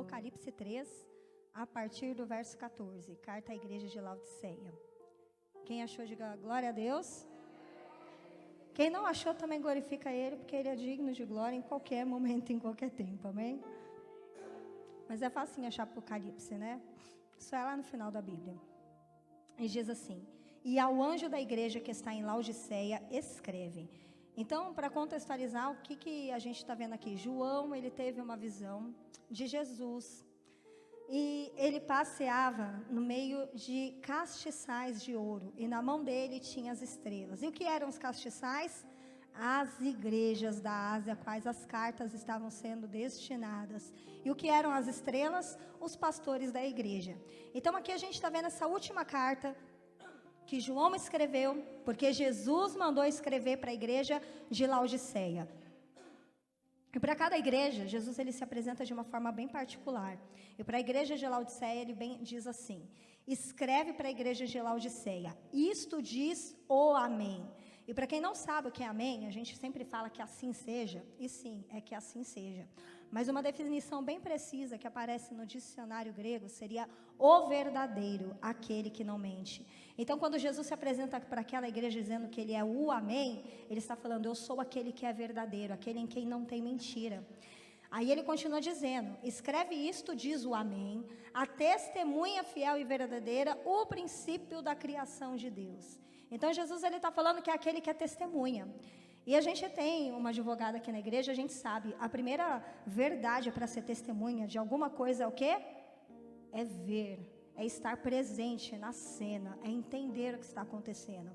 Apocalipse 3, a partir do verso 14, carta à igreja de Laodiceia. Quem achou, diga glória a Deus. Quem não achou, também glorifica Ele, porque Ele é digno de glória em qualquer momento, em qualquer tempo, amém? Mas é fácil achar Apocalipse, né? Isso é lá no final da Bíblia. E diz assim: e ao anjo da igreja que está em Laodiceia, escreve. Então, para contextualizar, o que a gente está vendo aqui? João, ele teve uma visão de Jesus. E ele passeava no meio de castiçais de ouro. E na mão dele tinha as estrelas. E o que eram os castiçais? As igrejas da Ásia, quais as cartas estavam sendo destinadas. E o que eram as estrelas? Os pastores da igreja. Então aqui a gente está vendo essa última carta que João escreveu, porque Jesus mandou escrever para a igreja de Laodiceia. E para cada igreja, Jesus ele se apresenta de uma forma bem particular. E para a igreja de Laodiceia, ele diz assim: escreve para a igreja de Laodiceia, isto diz o amém. E para quem não sabe o que é amém, a gente sempre fala que assim seja, e sim, é que assim seja. Mas uma definição bem precisa que aparece no dicionário grego seria o verdadeiro, aquele que não mente. Então, quando Jesus se apresenta para aquela igreja dizendo que ele é o amém, ele está falando: eu sou aquele que é verdadeiro, aquele em quem não tem mentira. Aí ele continua dizendo: escreve isto, diz o amém, a testemunha fiel e verdadeira, o princípio da criação de Deus. Então Jesus ele está falando que é aquele que é testemunha. E a gente tem uma advogada aqui na igreja, a gente sabe, a primeira verdade para ser testemunha de alguma coisa é o quê? É ver, é estar presente na cena, é entender o que está acontecendo.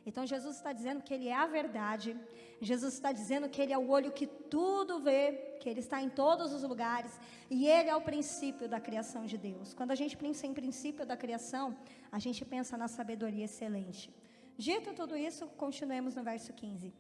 Então Jesus está dizendo que Ele é a verdade, Jesus está dizendo que Ele é o olho que tudo vê, que Ele está em todos os lugares, e Ele é o princípio da criação de Deus. Quando a gente pensa em princípio da criação, a gente pensa na sabedoria excelente. Dito tudo isso, continuemos no verso 15.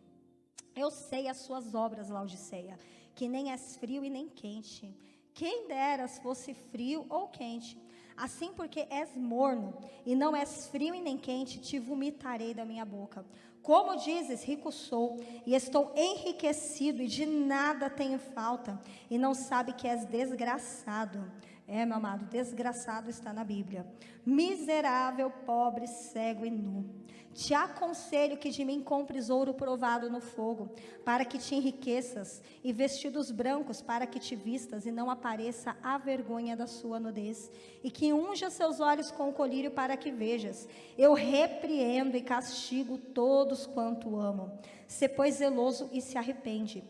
Eu sei as suas obras, Laodiceia, que nem és frio e nem quente. Quem deras fosse frio ou quente. Assim, porque és morno e não és frio e nem quente, te vomitarei da minha boca. Como dizes, rico sou, e estou enriquecido, e de nada tenho falta, e não sabe que és desgraçado. É, meu amado, desgraçado está na Bíblia. Miserável, pobre, cego e nu. Te aconselho que de mim compres ouro provado no fogo, para que te enriqueças, e vestidos brancos para que te vistas, e não apareça a vergonha da sua nudez, e que unja seus olhos com o colírio para que vejas. Eu repreendo e castigo todos quanto amo. Sê, pois, zeloso e se arrepende.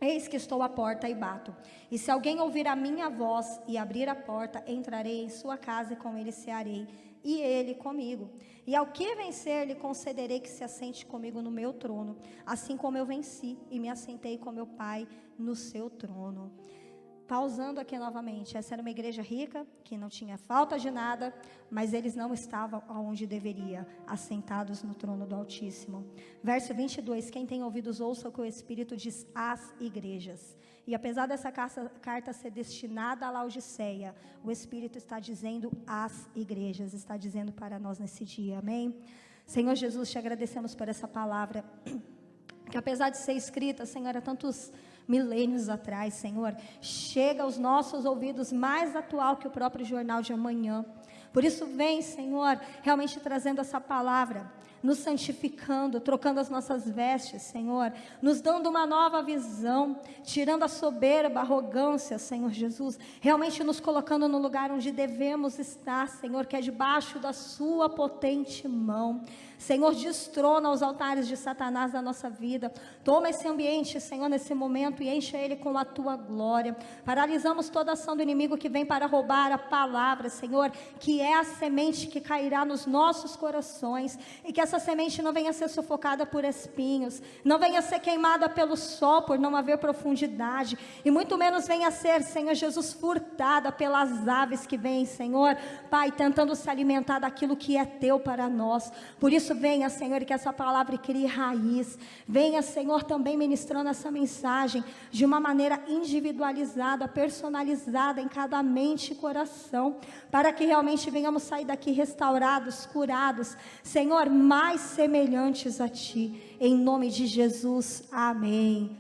Eis que estou à porta e bato. E se alguém ouvir a minha voz e abrir a porta, entrarei em sua casa e com ele cearei, e ele comigo. E ao que vencer, lhe concederei que se assente comigo no meu trono, assim como eu venci e me assentei com meu Pai no seu trono. Pausando aqui novamente, essa era uma igreja rica, que não tinha falta de nada, mas eles não estavam onde deveria, assentados no trono do Altíssimo. Verso 22, quem tem ouvidos ouça o que o Espírito diz às igrejas. E apesar dessa carta ser destinada a Laodiceia, o Espírito está dizendo às igrejas, está dizendo para nós nesse dia, amém? Senhor Jesus, te agradecemos por essa palavra, que apesar de ser escrita, Senhor, há tantos milênios atrás, Senhor, chega aos nossos ouvidos mais atual que o próprio jornal de amanhã. Por isso vem, Senhor, realmente trazendo essa palavra, nos santificando, trocando as nossas vestes, Senhor, nos dando uma nova visão, tirando a soberba, a arrogância, Senhor Jesus, realmente nos colocando no lugar onde devemos estar, Senhor, que é debaixo da sua potente mão. Senhor, destrona os altares de Satanás da nossa vida. Toma esse ambiente, Senhor, nesse momento, e encha ele com a tua glória. Paralisamos toda ação do inimigo que vem para roubar a palavra, Senhor, que é a semente que cairá nos nossos corações, e que essa semente não venha ser sufocada por espinhos, não venha ser queimada pelo sol por não haver profundidade, e muito menos venha ser, Senhor Jesus, furtada pelas aves que vêm, Senhor, Pai, tentando se alimentar daquilo que é teu para nós. Por isso venha, Senhor, que essa palavra crie raiz. Venha, Senhor, também ministrando essa mensagem de uma maneira individualizada, personalizada em cada mente e coração, para que realmente venhamos sair daqui restaurados, curados, Senhor, mais semelhantes a Ti, em nome de Jesus, amém.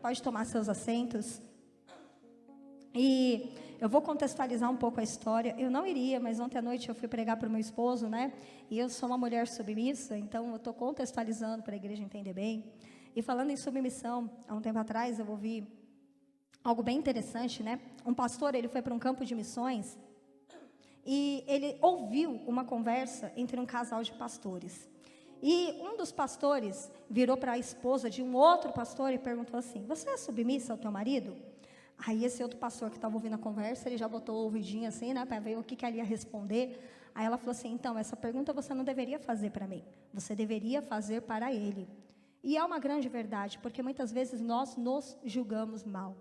Pode tomar seus assentos. E eu vou contextualizar um pouco a história. Eu não iria, mas ontem à noite eu fui pregar para o meu esposo, né? E eu sou uma mulher submissa, então eu estou contextualizando para a igreja entender bem. E falando em submissão, há um tempo atrás eu ouvi algo bem interessante, né? Um pastor, ele foi para um campo de missões e ele ouviu uma conversa entre um casal de pastores. E um dos pastores virou para a esposa de um outro pastor e perguntou assim: você é submissa ao teu marido? Aí esse outro pastor que estava ouvindo a conversa, ele já botou o ouvidinho assim, né, para ver o que ela ia responder. Aí ela falou assim: então, essa pergunta você não deveria fazer para mim, você deveria fazer para ele. E é uma grande verdade, porque muitas vezes nós nos julgamos mal.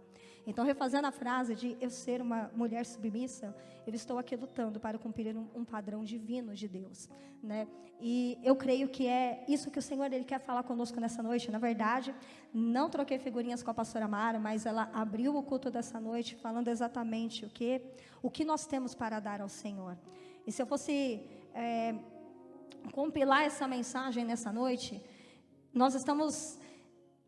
Então, refazendo a frase de eu ser uma mulher submissa, eu estou aqui lutando para cumprir um padrão divino de Deus, né? E eu creio que é isso que o Senhor, Ele quer falar conosco nessa noite. Na verdade, não troquei figurinhas com a pastora Mara, mas ela abriu o culto dessa noite falando exatamente o que nós temos para dar ao Senhor. E se eu fosse compilar essa mensagem nessa noite, nós estamos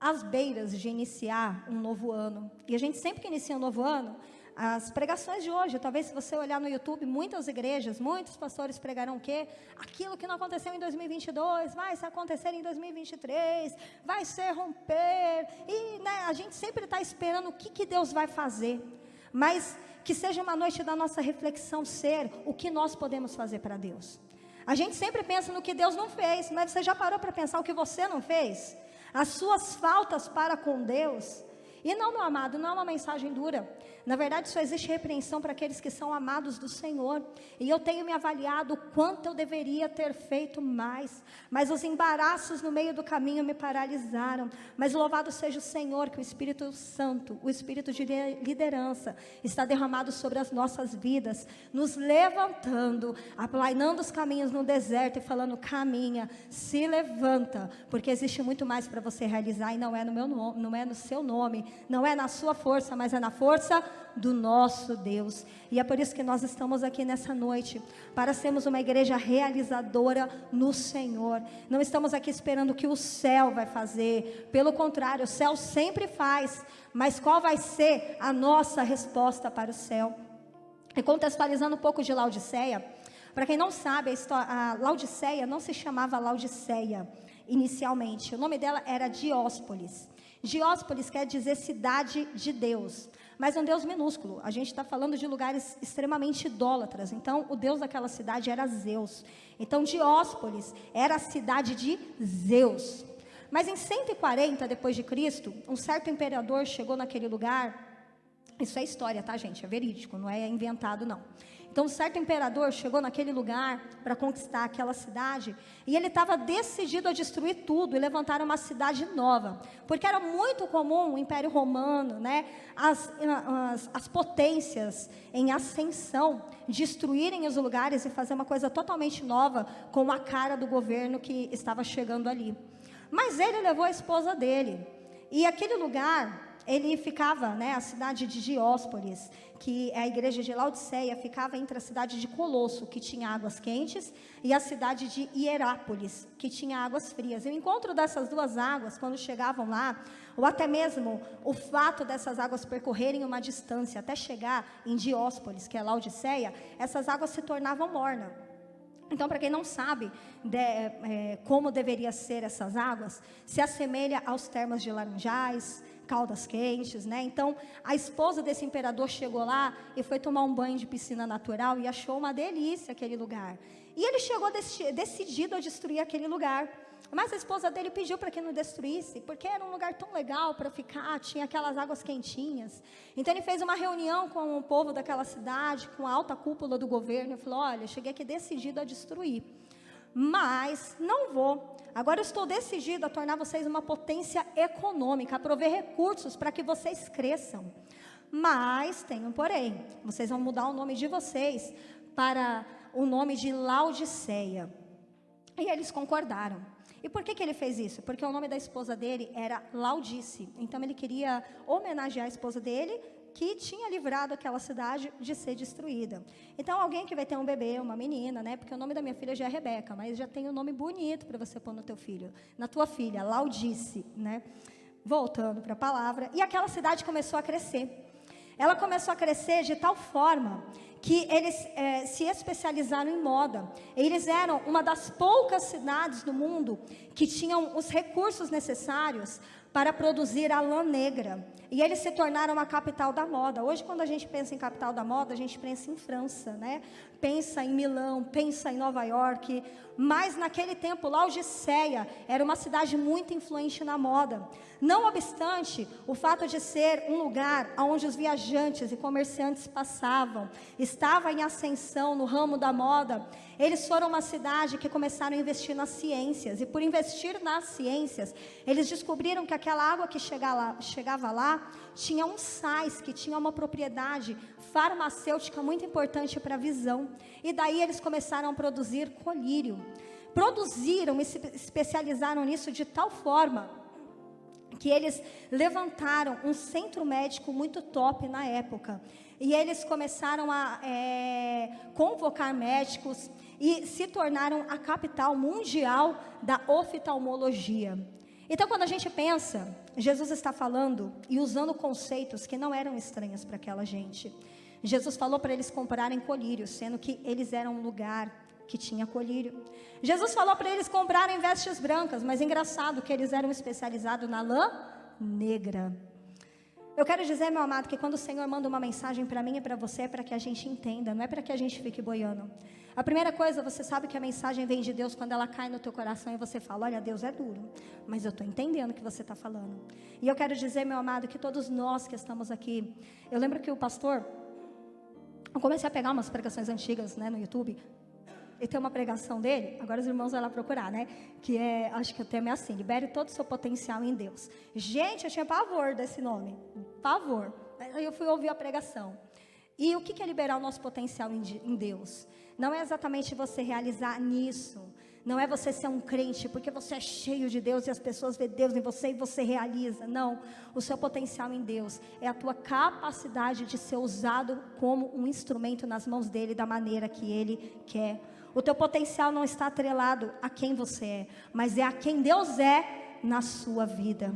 às beiras de iniciar um novo ano. E a gente sempre que inicia um novo ano, as pregações de hoje, talvez se você olhar no YouTube, muitas igrejas, muitos pastores pregarão o quê? Aquilo que não aconteceu em 2022, vai se acontecer em 2023, vai ser romper. E né, a gente sempre está esperando o que Deus vai fazer. Mas que seja uma noite da nossa reflexão ser o que nós podemos fazer para Deus. A gente sempre pensa no que Deus não fez, mas você já parou para pensar o que você não fez? As suas faltas para com Deus. E não, meu amado, não é uma mensagem dura. Na verdade, só existe repreensão para aqueles que são amados do Senhor. E eu tenho me avaliado o quanto eu deveria ter feito mais. Mas os embaraços no meio do caminho me paralisaram. Mas louvado seja o Senhor, que o Espírito Santo, o Espírito de liderança, está derramado sobre as nossas vidas, nos levantando, aplainando os caminhos no deserto e falando: caminha, se levanta, porque existe muito mais para você realizar, e não é no meu nome, não é no seu nome, não é na sua força, mas é na força do nosso Deus. E é por isso que nós estamos aqui nessa noite, para sermos uma igreja realizadora no Senhor. Não estamos aqui esperando o que o céu vai fazer, pelo contrário, o céu sempre faz, mas qual vai ser a nossa resposta para o céu? E contextualizando um pouco de Laodiceia, para quem não sabe, a Laodiceia não se chamava Laodiceia inicialmente, o nome dela era Dióspolis. Dióspolis quer dizer cidade de Deus, mas um Deus minúsculo. A gente está falando de lugares extremamente idólatras. Então, o Deus daquela cidade era Zeus. Então, Dióspolis era a cidade de Zeus. Mas em 140 depois de Cristo, um certo imperador chegou naquele lugar. Isso é história, tá, gente? É verídico, não é inventado, não. Então, um certo imperador chegou naquele lugar para conquistar aquela cidade, e ele estava decidido a destruir tudo e levantar uma cidade nova, porque era muito comum o Império Romano, né, as potências em ascensão, destruírem os lugares e fazer uma coisa totalmente nova com a cara do governo que estava chegando ali. Mas ele levou a esposa dele, e aquele lugar, ele ficava, né, a cidade de Dióspolis, que é a igreja de Laodiceia, ficava entre a cidade de Colosso, que tinha águas quentes, e a cidade de Hierápolis, que tinha águas frias. E o encontro dessas duas águas, quando chegavam lá, ou até mesmo o fato dessas águas percorrerem uma distância até chegar em Dióspolis, que é Laodiceia, essas águas se tornavam mornas. Então, para quem não sabe como deveria ser essas águas, se assemelha aos termos de Laranjais, Caldas Quentes, né? Então, a esposa desse imperador chegou lá e foi tomar um banho de piscina natural e achou uma delícia aquele lugar. E ele chegou decidido a destruir aquele lugar. Mas a esposa dele pediu para que não destruísse, porque era um lugar tão legal para ficar, tinha aquelas águas quentinhas. Então ele fez uma reunião com o povo daquela cidade, com a alta cúpula do governo, e falou: olha, cheguei aqui decidido a destruir, mas não vou. Agora eu estou decidido a tornar vocês uma potência econômica, a prover recursos para que vocês cresçam. Mas tem um porém, vocês vão mudar o nome de vocês para o nome de Laodiceia. E eles concordaram. E por que ele fez isso? Porque o nome da esposa dele era Laodice. Então ele queria homenagear a esposa dele, que tinha livrado aquela cidade de ser destruída. Então alguém que vai ter um bebê, uma menina, né? Porque o nome da minha filha já é Rebeca, mas já tem um nome bonito para você pôr no teu filho, na tua filha, Laodice, né? Voltando para a palavra, e aquela cidade começou a crescer. ela começou a crescer de tal forma que eles se especializaram em moda. Eles eram uma das poucas cidades do mundo que tinham os recursos necessários para produzir a lã negra. E eles se tornaram a capital da moda. Hoje, quando a gente pensa em capital da moda, a gente pensa em França, né? Pensa em Milão, pensa em Nova York. Mas naquele tempo, Laodiceia era uma cidade muito influente na moda. Não obstante, o fato de ser um lugar onde os viajantes e comerciantes passavam, estava em ascensão no ramo da moda, eles foram uma cidade que começaram a investir nas ciências. E por investir nas ciências, eles descobriram que aquela água que chegava lá tinha uns sais que tinham uma propriedade farmacêutica muito importante para a visão. E daí eles começaram a produzir colírio. Produziram e se especializaram nisso de tal forma que eles levantaram um centro médico muito top na época. E eles começaram a convocar médicos e se tornaram a capital mundial da oftalmologia. Então, quando a gente pensa, Jesus está falando e usando conceitos que não eram estranhos para aquela gente. Jesus falou para eles comprarem colírio, sendo que eles eram um lugar que tinha colírio. Jesus falou para eles comprarem vestes brancas, mas engraçado que eles eram especializados na lã negra. Eu quero dizer, meu amado, que quando o Senhor manda uma mensagem para mim e para você, é para que a gente entenda, não é para que a gente fique boiando. A primeira coisa, você sabe que a mensagem vem de Deus quando ela cai no teu coração e você fala, olha, Deus é duro, mas eu estou entendendo o que você está falando. E eu quero dizer, meu amado, que todos nós que estamos aqui, eu lembro que o pastor, eu comecei a pegar umas pregações antigas, né, no YouTube, e tem uma pregação dele, agora os irmãos vão lá procurar, né? Que é, acho que o tema é assim, libere todo o seu potencial em Deus. Gente, eu tinha pavor desse nome, pavor. Aí eu fui ouvir a pregação. E o que é liberar o nosso potencial em Deus? Não é exatamente você realizar nisso, não é você ser um crente, porque você é cheio de Deus e as pessoas vê Deus em você e você realiza. Não, o seu potencial em Deus é a tua capacidade de ser usado como um instrumento nas mãos dEle da maneira que Ele quer. O teu potencial não está atrelado a quem você é, mas é a quem Deus é na sua vida.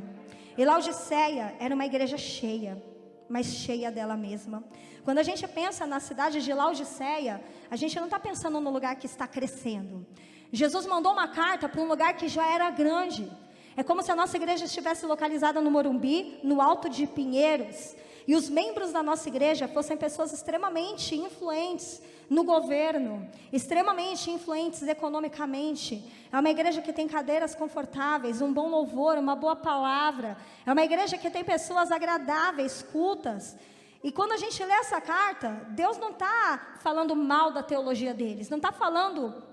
E Laodiceia era uma igreja cheia, mas cheia dela mesma. Quando a gente pensa na cidade de Laodiceia, a gente não está pensando no lugar que está crescendo. Jesus mandou uma carta para um lugar que já era grande. É como se a nossa igreja estivesse localizada no Morumbi, no Alto de Pinheiros, e os membros da nossa igreja fossem pessoas extremamente influentes no governo, extremamente influentes economicamente. É uma igreja que tem cadeiras confortáveis, um bom louvor, uma boa palavra. É uma igreja que tem pessoas agradáveis, cultas. E quando a gente lê essa carta, Deus não está falando mal da teologia deles, não está falando,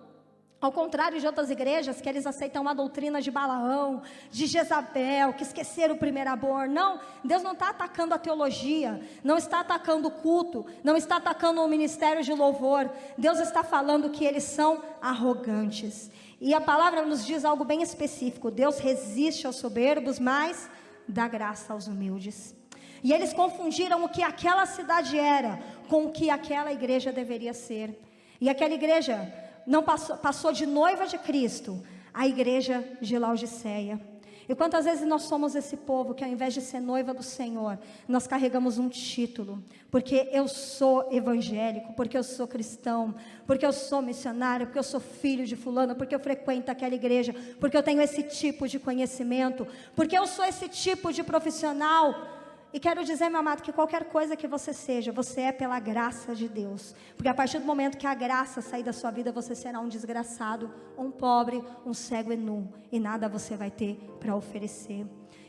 ao contrário de outras igrejas, que eles aceitam a doutrina de Balaão, de Jezabel, que esqueceram o primeiro amor. Não, Deus não está atacando a teologia, não está atacando o culto, não está atacando o ministério de louvor. Deus está falando que eles são arrogantes. E a palavra nos diz algo bem específico: Deus resiste aos soberbos, mas dá graça aos humildes. E eles confundiram o que aquela cidade era com o que aquela igreja deveria ser. E aquela igreja não passou de noiva de Cristo, a igreja de Laodiceia. E quantas vezes nós somos esse povo que ao invés de ser noiva do Senhor, nós carregamos um título, porque eu sou evangélico, porque eu sou cristão, porque eu sou missionário, porque eu sou filho de fulano, porque eu frequento aquela igreja, porque eu tenho esse tipo de conhecimento, porque eu sou esse tipo de profissional. E quero dizer, meu amado, que qualquer coisa que você seja, você é pela graça de Deus. Porque a partir do momento que a graça sair da sua vida, você será um desgraçado, um pobre, um cego e nu. E nada você vai ter para oferecer.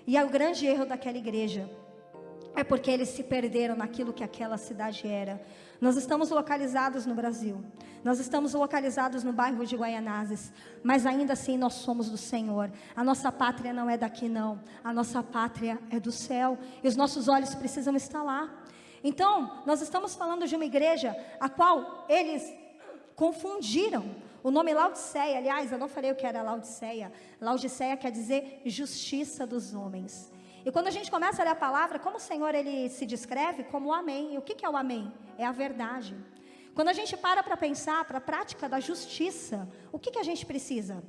E o grande erro daquela igreja é porque eles se perderam naquilo que aquela cidade era. Nós estamos localizados no Brasil. Nós estamos localizados no bairro de Guaianazes. Mas ainda assim nós somos do Senhor. A nossa pátria não é daqui não. A nossa pátria é do céu. E os nossos olhos precisam estar lá. Então, nós estamos falando de uma igreja a qual eles confundiram. O nome Laodiceia, aliás, eu não falei o que era Laodiceia. Laodiceia quer dizer justiça dos homens. E quando a gente começa a ler a palavra, como o Senhor ele se descreve? Como o amém. E o que é o amém? É a verdade. Quando a gente para pensar, para a prática da justiça, o que a gente precisa?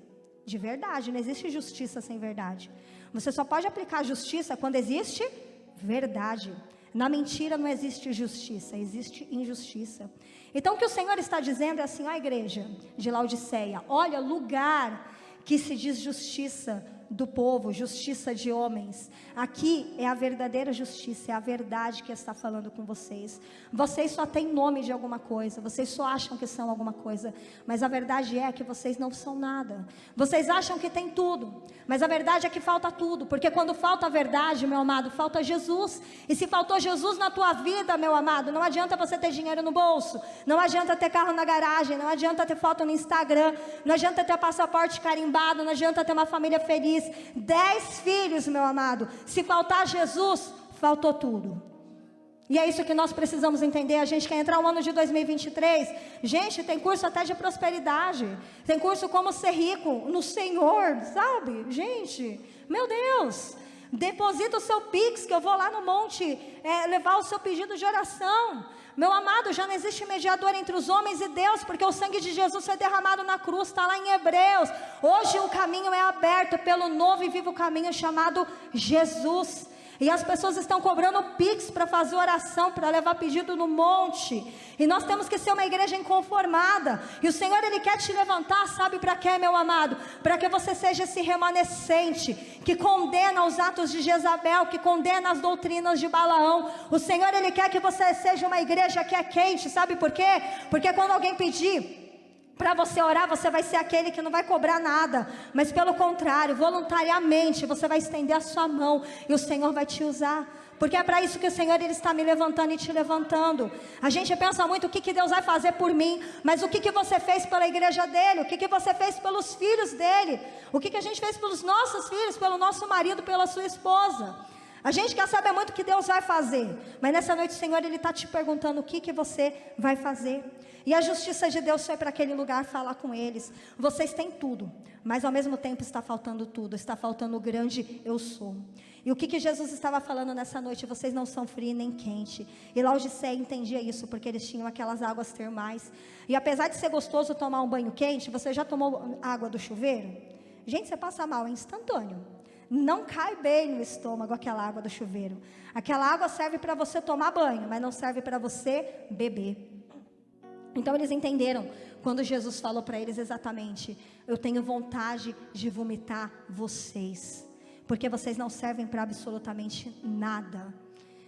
De verdade, não existe justiça sem verdade. Você só pode aplicar justiça quando existe verdade. Na mentira não existe justiça, existe injustiça. Então o que o Senhor está dizendo é assim: ó igreja de Laodiceia, olha, lugar que se diz justiça do povo, justiça de homens, aqui é a verdadeira justiça, é a verdade que está falando com vocês. Vocês só têm nome de alguma coisa, vocês só acham que são alguma coisa, mas a verdade é que vocês não são nada. Vocês acham que tem tudo, mas a verdade é que falta tudo, porque quando falta a verdade, meu amado, falta Jesus. E se faltou Jesus na tua vida, meu amado, não adianta você ter dinheiro no bolso, não adianta ter carro na garagem, não adianta ter foto no Instagram, não adianta ter passaporte carimbado, não adianta ter uma família feliz, 10 filhos, meu amado. Se faltar Jesus, faltou tudo. E é isso que nós precisamos entender. A gente quer entrar no ano de 2023. Gente, tem curso até de prosperidade, tem curso como ser rico no Senhor, sabe? Gente, meu Deus, deposita o seu Pix, que eu vou lá no monte levar o seu pedido de oração. Meu amado, já não existe mediador entre os homens e Deus, porque o sangue de Jesus foi derramado na cruz, está lá em Hebreus. Hoje o caminho é aberto pelo novo e vivo caminho chamado Jesus. E as pessoas estão cobrando Pix para fazer oração, para levar pedido no monte. E nós temos que ser uma igreja inconformada. E o Senhor, Ele quer te levantar, sabe para quê, meu amado? Para que você seja esse remanescente, que condena os atos de Jezabel, que condena as doutrinas de Balaão. O Senhor, Ele quer que você seja uma igreja que é quente, sabe por quê? Porque quando alguém pedir para você orar, você vai ser aquele que não vai cobrar nada, mas pelo contrário, voluntariamente, você vai estender a sua mão, e o Senhor vai te usar, porque é para isso que o Senhor, Ele está me levantando e te levantando. A gente pensa muito o que Deus vai fazer por mim, mas o que você fez pela igreja dEle, o que você fez pelos filhos dEle, o que a gente fez pelos nossos filhos, pelo nosso marido, pela sua esposa. A gente quer saber muito o que Deus vai fazer, mas nessa noite o Senhor, Ele está te perguntando o que você vai fazer. E a justiça de Deus foi para aquele lugar falar com eles: vocês têm tudo, mas ao mesmo tempo está faltando tudo, está faltando o grande eu sou. E o que Jesus estava falando nessa noite? Vocês não são frio nem quente. E Laodiceia entendia isso, porque eles tinham aquelas águas termais. E apesar de ser gostoso tomar um banho quente, você já tomou água do chuveiro? Gente, você passa mal, é instantâneo. Não cai bem no estômago aquela água do chuveiro. Aquela água serve para você tomar banho, mas não serve para você beber. Então eles entenderam quando Jesus falou para eles exatamente: eu tenho vontade de vomitar vocês, porque vocês não servem para absolutamente nada.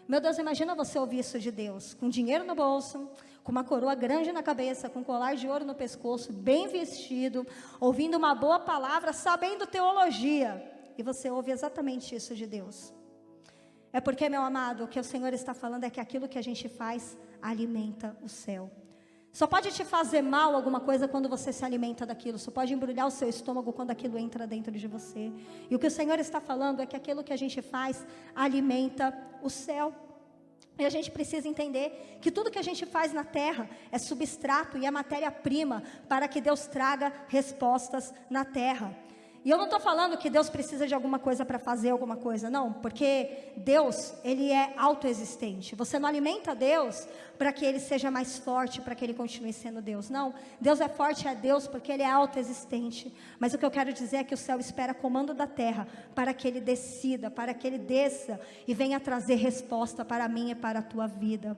Meu Deus, imagina você ouvir isso de Deus, com dinheiro no bolso, com uma coroa grande na cabeça, com um colar de ouro no pescoço, bem vestido, ouvindo uma boa palavra, sabendo teologia, e você ouve exatamente isso de Deus. É porque, meu amado, o que o Senhor está falando é que aquilo que a gente faz alimenta o céu. Só pode te fazer mal alguma coisa quando você se alimenta daquilo. Só pode embrulhar o seu estômago quando aquilo entra dentro de você. E o que o Senhor está falando é que aquilo que a gente faz alimenta o céu. E a gente precisa entender que tudo que a gente faz na terra é substrato e é matéria-prima para que Deus traga respostas na terra. E eu não estou falando que Deus precisa de alguma coisa para fazer alguma coisa, não, porque Deus, Ele é autoexistente. Você não alimenta Deus para que Ele seja mais forte, para que Ele continue sendo Deus, não. Deus é forte, é Deus, porque Ele é autoexistente. Mas o que eu quero dizer é que o céu espera comando da terra, para que Ele decida, para que Ele desça e venha trazer resposta para mim e para a tua vida.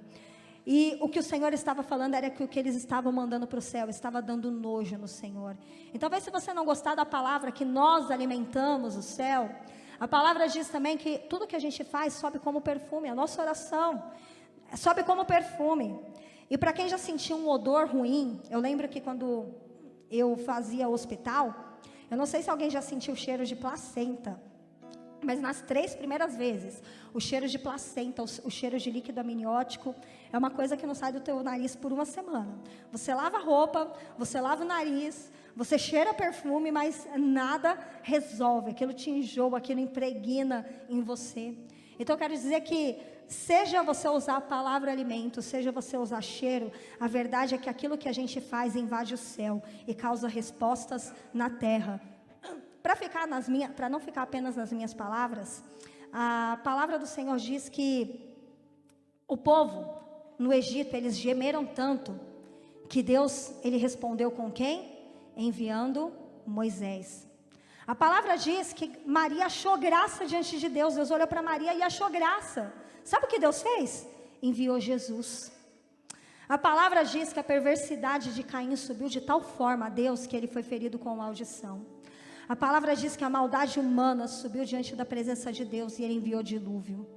E o que o Senhor estava falando era que o que eles estavam mandando para o céu estava dando nojo no Senhor. Então, talvez se você não gostar da palavra que nós alimentamos o céu, a palavra diz também que tudo que a gente faz sobe como perfume, a nossa oração sobe como perfume. E para quem já sentiu um odor ruim, eu lembro que quando eu fazia hospital, eu não sei se alguém já sentiu o cheiro de placenta, mas nas 3 primeiras vezes, o cheiro de placenta, o cheiro de líquido amniótico, é uma coisa que não sai do teu nariz por uma semana. Você lava a roupa, você lava o nariz, você cheira perfume, mas nada resolve. Aquilo te enjoa, aquilo impregna em você. Então eu quero dizer que, seja você usar a palavra alimento, seja você usar cheiro, a verdade é que aquilo que a gente faz invade o céu e causa respostas na terra. Para não ficar apenas nas minhas palavras, a palavra do Senhor diz que o povo no Egito, eles gemeram tanto, que Deus, Ele respondeu com quem? Enviando Moisés. A palavra diz que Maria achou graça diante de Deus. Deus olhou para Maria e achou graça. Sabe o que Deus fez? Enviou Jesus. A palavra diz que a perversidade de Caim subiu de tal forma a Deus que ele foi ferido com maldição. A palavra diz que a maldade humana subiu diante da presença de Deus e ele enviou dilúvio.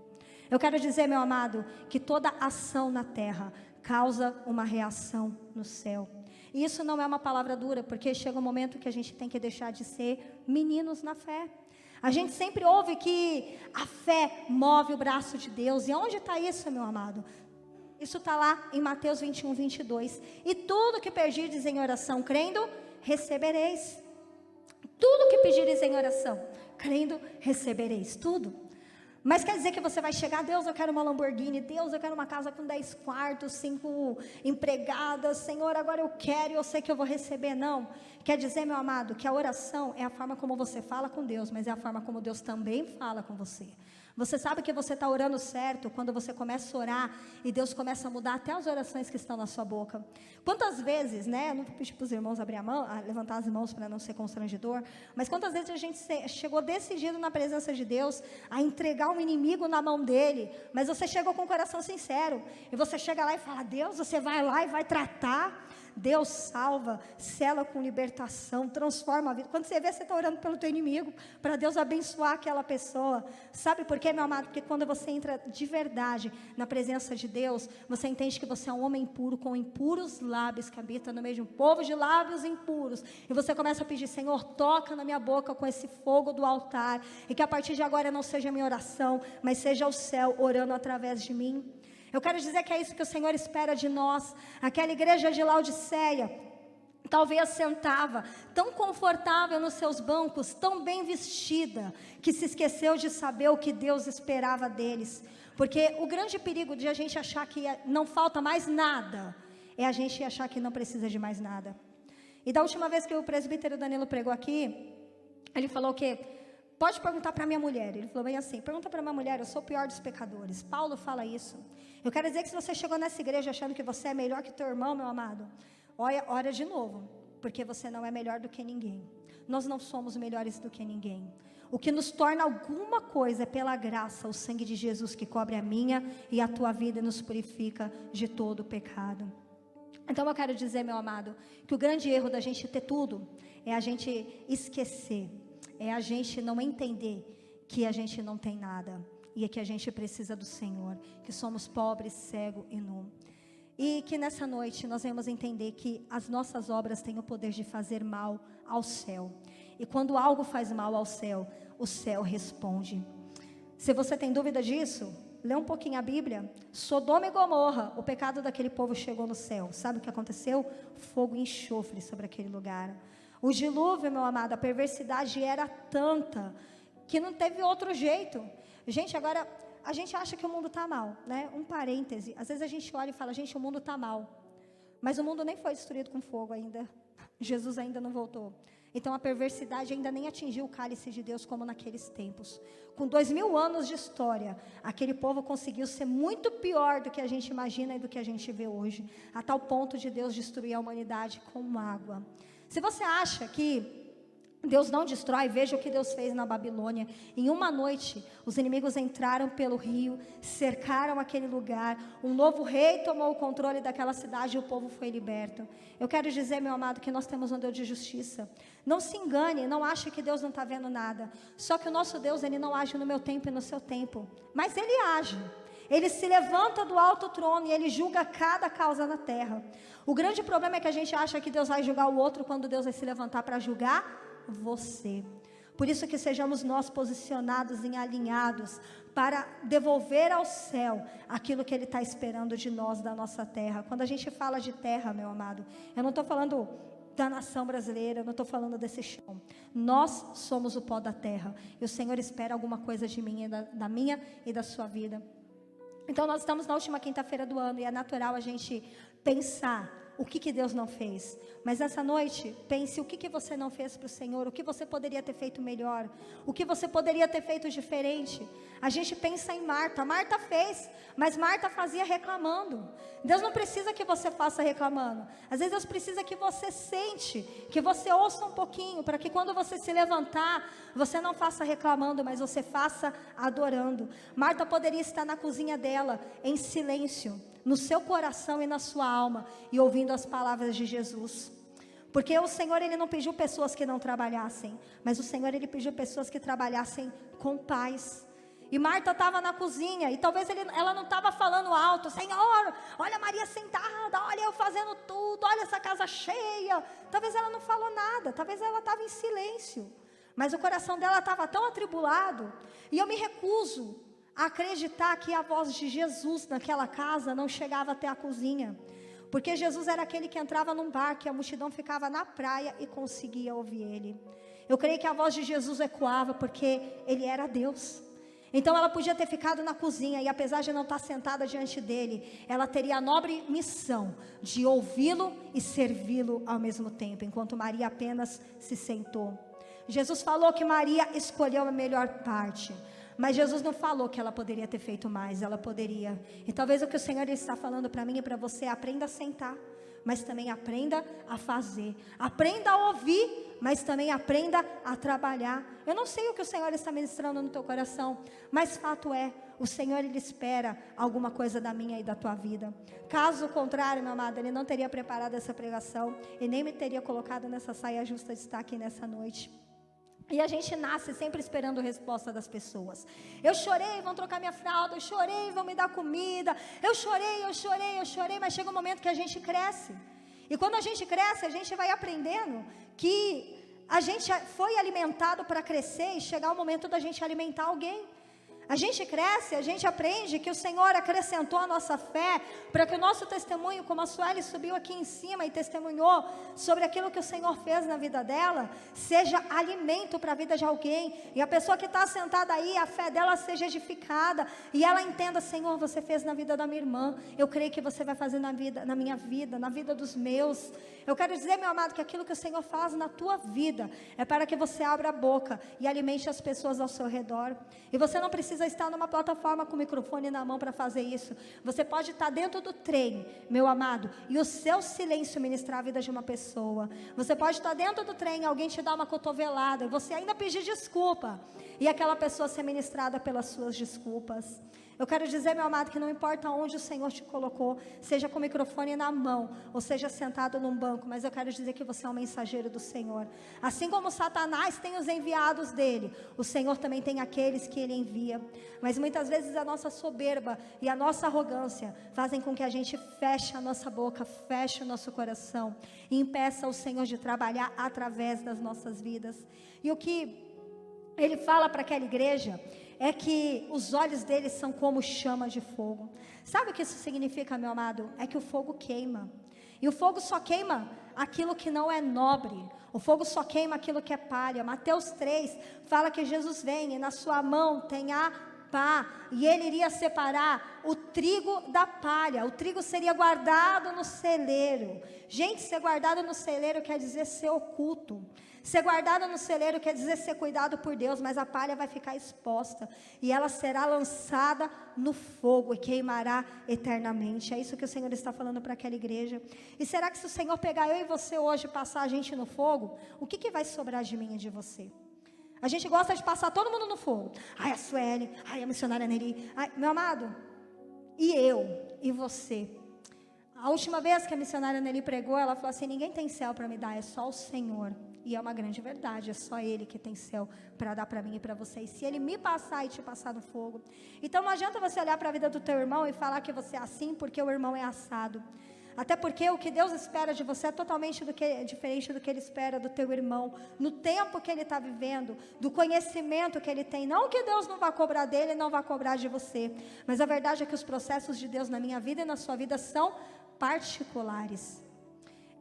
Eu quero dizer, meu amado, que toda ação na terra causa uma reação no céu. E isso não é uma palavra dura, porque chega um momento que a gente tem que deixar de ser meninos na fé. A gente sempre ouve que a fé move o braço de Deus. E onde está isso, meu amado? Isso está lá em Mateus 21, 22. E tudo que pedirdes em oração, crendo, recebereis. Tudo que pedirdes em oração, crendo, recebereis. Tudo. Mas quer dizer que você vai chegar, Deus, eu quero uma Lamborghini, Deus, eu quero uma casa com 10 quartos, 5 empregadas, Senhor, agora eu quero e eu sei que eu vou receber. Não, quer dizer, meu amado, que a oração é a forma como você fala com Deus, mas é a forma como Deus também fala com você. Você sabe que você está orando certo quando você começa a orar e Deus começa a mudar até as orações que estão na sua boca. Quantas vezes, né, eu não vou pedir para os irmãos abrir a mão, levantar as mãos para não ser constrangedor, mas quantas vezes a gente chegou decidido na presença de Deus a entregar o inimigo na mão dele, mas você chegou com o coração sincero, e você chega lá e fala, Deus, você vai lá e vai tratar. Deus salva, sela com libertação, transforma a vida. Quando você vê, você está orando pelo teu inimigo, para Deus abençoar aquela pessoa. Sabe por quê, meu amado? Porque quando você entra de verdade na presença de Deus, você entende que você é um homem puro, com impuros lábios, que habita no meio de um povo de lábios impuros. E você começa a pedir, Senhor, toca na minha boca com esse fogo do altar, e que a partir de agora não seja a minha oração, mas seja o céu orando através de mim. Eu quero dizer que é isso que o Senhor espera de nós. Aquela igreja de Laodiceia talvez sentava tão confortável nos seus bancos, tão bem vestida, que se esqueceu de saber o que Deus esperava deles. Porque o grande perigo de a gente achar que não falta mais nada, é a gente achar que não precisa de mais nada. E da última vez que o presbítero Danilo pregou aqui, ele falou que pode perguntar para minha mulher. Ele falou bem assim, pergunta para minha mulher, eu sou o pior dos pecadores. Paulo fala isso. Eu quero dizer que se você chegou nessa igreja achando que você é melhor que teu irmão, meu amado, ora de novo, porque você não é melhor do que ninguém. Nós não somos melhores do que ninguém. O que nos torna alguma coisa é pela graça, o sangue de Jesus que cobre a minha e a tua vida e nos purifica de todo o pecado. Então eu quero dizer, meu amado, que o grande erro da gente ter tudo é a gente esquecer, é a gente não entender que a gente não tem nada. E é que a gente precisa do Senhor, que somos pobres, cego e nu. E que nessa noite nós vamos entender que as nossas obras têm o poder de fazer mal ao céu. E quando algo faz mal ao céu, o céu responde. Se você tem dúvida disso, lê um pouquinho a Bíblia. Sodoma e Gomorra, o pecado daquele povo chegou no céu. Sabe o que aconteceu? Fogo e enxofre sobre aquele lugar. O dilúvio, meu amado, a perversidade era tanta que não teve outro jeito. Gente, agora, a gente acha que o mundo está mal, né? Um parêntese, às vezes a gente olha e fala, gente, o mundo está mal. Mas o mundo nem foi destruído com fogo ainda. Jesus ainda não voltou. Então a perversidade ainda nem atingiu o cálice de Deus como naqueles tempos. Com 2000 anos de história, aquele povo conseguiu ser muito pior do que a gente imagina e do que a gente vê hoje. A tal ponto de Deus destruir a humanidade com água. Se você acha que Deus não destrói, veja o que Deus fez na Babilônia. Em uma noite, os inimigos entraram pelo rio, cercaram aquele lugar, um novo rei tomou o controle daquela cidade e o povo foi liberto. Eu quero dizer, meu amado, que nós temos um Deus de justiça. Não se engane, não ache que Deus não está vendo nada. Só que o nosso Deus, Ele não age no meu tempo e no seu tempo, mas Ele age. Ele se levanta do alto trono e Ele julga cada causa na terra. O grande problema é que a gente acha que Deus vai julgar o outro quando Deus vai se levantar para julgar você. Por isso que sejamos nós posicionados em alinhados para devolver ao céu aquilo que Ele está esperando de nós, da nossa terra. Quando a gente fala de terra, meu amado, eu não estou falando da nação brasileira, eu não estou falando desse chão. Nós somos o pó da terra e o Senhor espera alguma coisa de mim, da minha e da sua vida. Então nós estamos na última quinta-feira do ano e é natural a gente pensar o que Deus não fez. Mas essa noite, pense o que você não fez para o Senhor, o que você poderia ter feito melhor, o que você poderia ter feito diferente. A gente pensa em Marta. Marta fez, mas Marta fazia reclamando. Deus não precisa que você faça reclamando. Às vezes Deus precisa que você sente, que você ouça um pouquinho, para que quando você se levantar, você não faça reclamando, mas você faça adorando. Marta poderia estar na cozinha dela, em silêncio, no seu coração e na sua alma, e ouvindo as palavras de Jesus. Porque o Senhor, Ele não pediu pessoas que não trabalhassem, mas o Senhor, Ele pediu pessoas que trabalhassem com paz. E Marta estava na cozinha, e talvez ela não estava falando alto: Senhor, olha Maria sentada, olha eu fazendo tudo, olha essa casa cheia. Talvez ela não falou nada, talvez ela estava em silêncio, mas o coração dela estava tão atribulado. E eu me recuso a acreditar que a voz de Jesus naquela casa não chegava até a cozinha, porque Jesus era aquele que entrava num barco e a multidão ficava na praia e conseguia ouvir Ele. Eu creio que a voz de Jesus ecoava, porque Ele era Deus. Então ela podia ter ficado na cozinha, e apesar de não estar sentada diante dele, ela teria a nobre missão de ouvi-lo e servi-lo ao mesmo tempo, enquanto Maria apenas se sentou. Jesus falou que Maria escolheu a melhor parte, mas Jesus não falou que ela poderia ter feito mais. Ela poderia. E talvez o que o Senhor está falando para mim e para você: aprenda a sentar, mas também aprenda a fazer. Aprenda a ouvir, mas também aprenda a trabalhar. Eu não sei o que o Senhor está ministrando no teu coração, mas fato é, o Senhor, Ele espera alguma coisa da minha e da tua vida. Caso contrário, meu amado, Ele não teria preparado essa pregação e nem me teria colocado nessa saia justa de estar aqui nessa noite. E a gente nasce sempre esperando a resposta das pessoas. Eu chorei, vão trocar minha fralda. Eu chorei, vão me dar comida. Eu chorei, mas chega um momento que a gente cresce. E quando a gente cresce, a gente vai aprendendo que a gente foi alimentado para crescer e chegar o momento da gente alimentar alguém. A gente cresce, a gente aprende que o Senhor acrescentou a nossa fé, para que o nosso testemunho, como a Sueli subiu aqui em cima e testemunhou sobre aquilo que o Senhor fez na vida dela, seja alimento para a vida de alguém, e a pessoa que está sentada aí, a fé dela seja edificada, e ela entenda: Senhor, você fez na vida da minha irmã, eu creio que você vai fazer na minha vida, na vida dos meus. Eu quero dizer, meu amado, que aquilo que o Senhor faz na tua vida, é para que você abra a boca e alimente as pessoas ao seu redor. E você não precisa estar numa plataforma com o microfone na mão para fazer isso. Você pode estar dentro do trem, meu amado, e o seu silêncio ministrar a vida de uma pessoa. Você pode estar dentro do trem, alguém te dá uma cotovelada, e você ainda pedir desculpa, e aquela pessoa ser ministrada pelas suas desculpas. Eu quero dizer, meu amado, que não importa onde o Senhor te colocou, seja com o microfone na mão, ou seja sentado num banco, mas eu quero dizer que você é um mensageiro do Senhor. Assim como Satanás tem os enviados dele, o Senhor também tem aqueles que Ele envia. Mas muitas vezes a nossa soberba e a nossa arrogância fazem com que a gente feche a nossa boca, feche o nosso coração, e impeça o Senhor de trabalhar através das nossas vidas. E o que Ele fala para aquela igreja é que os olhos deles são como chama de fogo. Sabe o que isso significa, meu amado? É que o fogo queima. E o fogo só queima aquilo que não é nobre. O fogo só queima aquilo que é palha. Mateus 3 fala que Jesus vem e na sua mão tem a pá, e Ele iria separar o trigo da palha. O trigo seria guardado no celeiro. Gente, ser guardado no celeiro quer dizer ser oculto. Ser guardado no celeiro quer dizer ser cuidado por Deus, mas a palha vai ficar exposta, e ela será lançada no fogo e queimará eternamente. É isso que o Senhor está falando para aquela igreja. E será que se o Senhor pegar eu e você hoje e passar a gente no fogo, o que vai sobrar de mim e de você? A gente gosta de passar todo mundo no fogo. Ai, a Sueli, ai, a missionária Neri, ai, meu amado, e eu, e você? A última vez que a missionária Nelly pregou, ela falou assim: ninguém tem céu para me dar, é só o Senhor. E é uma grande verdade, é só Ele que tem céu para dar para mim e para vocês. Se Ele me passar e te passar no fogo. Então não adianta você olhar para a vida do teu irmão e falar que você é assim porque o irmão é assado. Até porque o que Deus espera de você é totalmente diferente do que Ele espera do teu irmão. No tempo que ele está vivendo, do conhecimento que ele tem. Não que Deus não vá cobrar dele, não vá cobrar de você. Mas a verdade é que os processos de Deus na minha vida e na sua vida são particulares.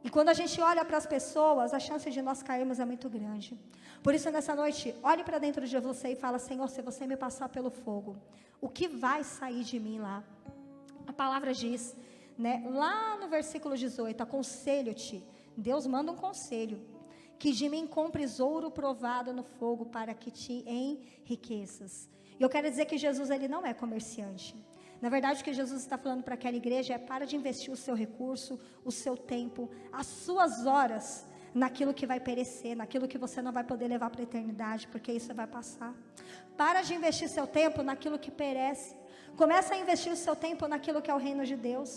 E quando a gente olha para as pessoas, a chance de nós cairmos é muito grande. Por isso, nessa noite, olhe para dentro de você e fala: Senhor, se você me passar pelo fogo, o que vai sair de mim lá? A palavra diz, né? Lá no versículo 18, aconselho-te, Deus manda um conselho, que de mim compres ouro provado no fogo para que te enriqueças. E eu quero dizer que Jesus, ele não é comerciante. Na verdade, o que Jesus está falando para aquela igreja é: para de investir o seu recurso, o seu tempo, as suas horas naquilo que vai perecer, naquilo que você não vai poder levar para a eternidade, porque isso vai passar. Para de investir seu tempo naquilo que perece. Começa a investir o seu tempo naquilo que é o reino de Deus.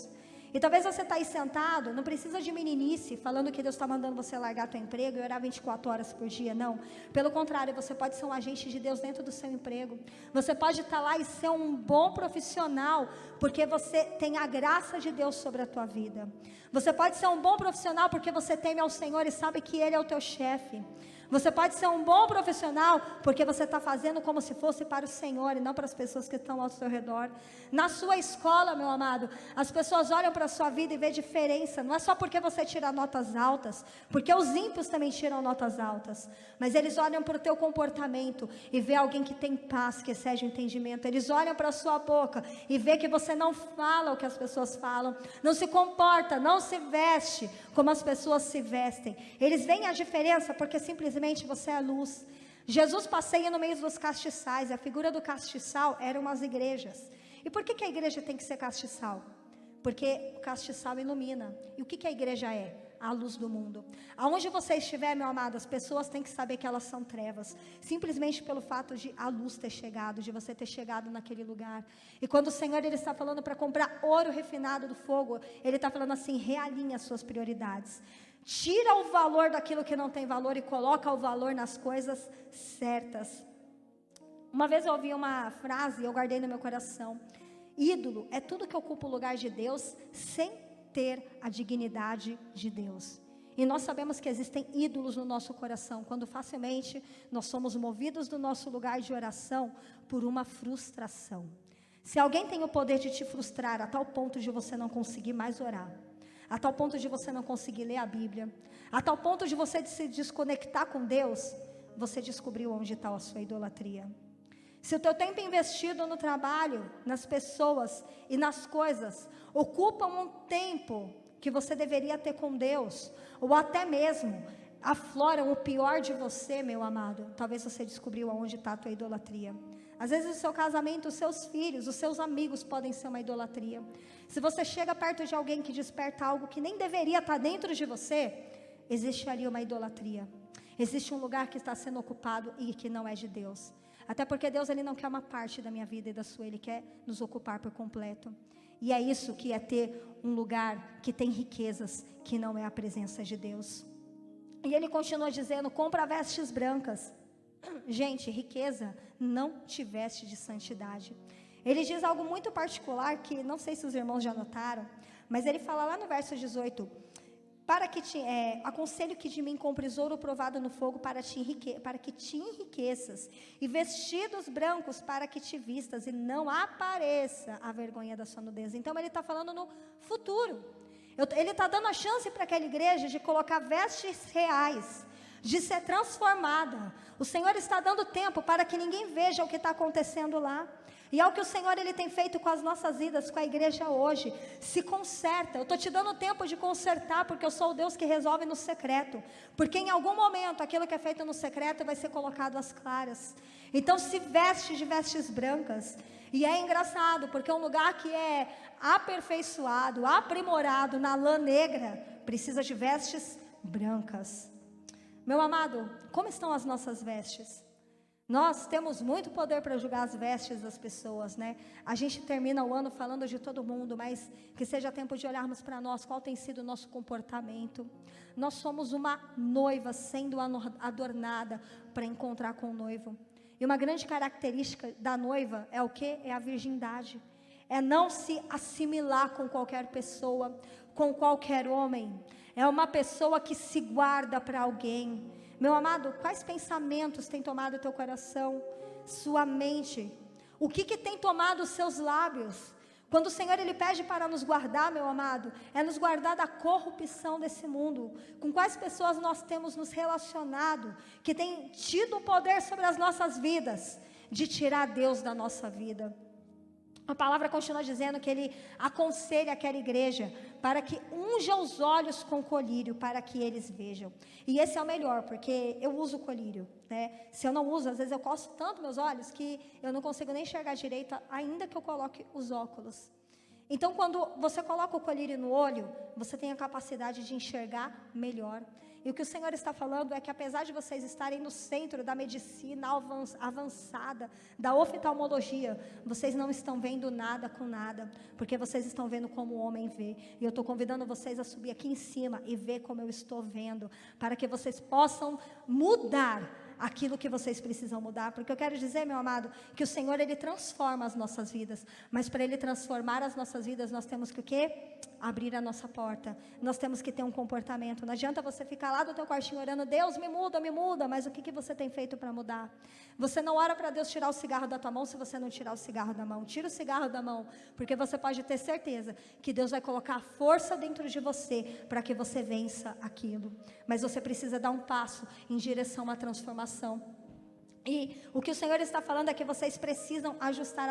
E talvez você está aí sentado, não precisa de meninice, falando que Deus está mandando você largar teu emprego e orar 24 horas por dia, não. Pelo contrário, você pode ser um agente de Deus dentro do seu emprego. Você pode estar lá e ser um bom profissional, porque você tem a graça de Deus sobre a tua vida. Você pode ser um bom profissional porque você teme ao Senhor e sabe que Ele é o teu chefe. Você pode ser um bom profissional porque você está fazendo como se fosse para o Senhor e não para as pessoas que estão ao seu redor. Na sua escola, meu amado, as pessoas olham para a sua vida e vê diferença. Não é só porque você tira notas altas, porque os ímpios também tiram notas altas, mas eles olham para o teu comportamento e vê alguém que tem paz, que excede o entendimento. Eles olham para a sua boca e vê que você não fala o que as pessoas falam, não se comporta, não se veste como as pessoas se vestem. Eles veem a diferença porque simplesmente você é a luz. Jesus passeia no meio dos castiçais. A figura do castiçal eram as igrejas. E por que a igreja tem que ser castiçal? Porque o castiçal ilumina. E o que a igreja é? A luz do mundo. Aonde você estiver, meu amado, as pessoas têm que saber que elas são trevas, simplesmente pelo fato de a luz ter chegado, de você ter chegado naquele lugar. E quando o Senhor, ele está falando para comprar ouro refinado do fogo, ele está falando assim: realinha as suas prioridades. Tira o valor daquilo que não tem valor e coloca o valor nas coisas certas. Uma vez eu ouvi uma frase e eu guardei no meu coração: ídolo é tudo que ocupa o lugar de Deus sem ter a dignidade de Deus. E nós sabemos que existem ídolos no nosso coração, quando facilmente nós somos movidos do nosso lugar de oração por uma frustração. Se alguém tem o poder de te frustrar a tal ponto de você não conseguir mais orar, a tal ponto de você não conseguir ler a Bíblia, a tal ponto de você se desconectar com Deus, você descobriu onde está a sua idolatria. Se o teu tempo investido no trabalho, nas pessoas e nas coisas ocupam um tempo que você deveria ter com Deus, ou até mesmo afloram o pior de você, meu amado, talvez você descobriu onde está a tua idolatria. Às vezes o seu casamento, os seus filhos, os seus amigos podem ser uma idolatria. Se você chega perto de alguém que desperta algo que nem deveria estar dentro de você, existe ali uma idolatria. Existe um lugar que está sendo ocupado e que não é de Deus. Até porque Deus, ele não quer uma parte da minha vida e da sua, ele quer nos ocupar por completo. E é isso que é ter um lugar que tem riquezas, que não é a presença de Deus. E ele continua dizendo: compra vestes brancas. Gente, riqueza não te veste de santidade. Ele diz algo muito particular que não sei se os irmãos já notaram, mas ele fala lá no verso 18: aconselho que de mim compres ouro provado no fogo para que te enriqueças, e vestidos brancos para que te vistas e não apareça a vergonha da sua nudez. Então ele está falando no futuro. Ele está dando a chance para aquela igreja de colocar vestes reais, de ser transformada. O Senhor está dando tempo para que ninguém veja o que está acontecendo lá. E é o que o Senhor, ele tem feito com as nossas vidas, com a igreja hoje. Se conserta. Eu estou te dando tempo de consertar, porque eu sou o Deus que resolve no secreto. Porque em algum momento, aquilo que é feito no secreto vai ser colocado às claras. Então se veste de vestes brancas. E é engraçado, porque um lugar que é aperfeiçoado, aprimorado na lã negra, precisa de vestes brancas. Meu amado, como estão as nossas vestes? Nós temos muito poder para julgar as vestes das pessoas, né? A gente termina o ano falando de todo mundo, mas que seja tempo de olharmos para nós, qual tem sido o nosso comportamento. Nós somos uma noiva sendo adornada para encontrar com o noivo. E uma grande característica da noiva é o quê? É a virgindade. É não se assimilar com qualquer pessoa, com qualquer homem. É uma pessoa que se guarda para alguém. Meu amado, quais pensamentos tem tomado o teu coração, sua mente? O que tem tomado os seus lábios? Quando o Senhor, ele pede para nos guardar, meu amado, é nos guardar da corrupção desse mundo. Com quais pessoas nós temos nos relacionado, que tem tido o poder sobre as nossas vidas, de tirar Deus da nossa vida? A palavra continua dizendo que ele aconselha aquela igreja para que unja os olhos com colírio, para que eles vejam. E esse é o melhor, porque eu uso colírio, né? Se eu não uso, às vezes eu coço tanto meus olhos que eu não consigo nem enxergar direito, ainda que eu coloque os óculos. Então, quando você coloca o colírio no olho, você tem a capacidade de enxergar melhor. E o que o Senhor está falando é que, apesar de vocês estarem no centro da medicina avançada, da oftalmologia, vocês não estão vendo nada com nada, porque vocês estão vendo como o homem vê. E eu estou convidando vocês a subir aqui em cima e ver como eu estou vendo, para que vocês possam mudar aquilo que vocês precisam mudar, porque eu quero dizer, meu amado, que o Senhor, Ele transforma as nossas vidas, mas para Ele transformar as nossas vidas, nós temos que o quê? Abrir a nossa porta, nós temos que ter um comportamento. Não adianta você ficar lá do teu quartinho orando, Deus me muda, mas o que você tem feito para mudar? Você não ora para Deus tirar o cigarro da tua mão, se você não tirar o cigarro da mão. Tira o cigarro da mão, porque você pode ter certeza que Deus vai colocar força dentro de você, para que você vença aquilo, mas você precisa dar um passo em direção à transformação. E o que o Senhor está falando é que vocês precisam ajustar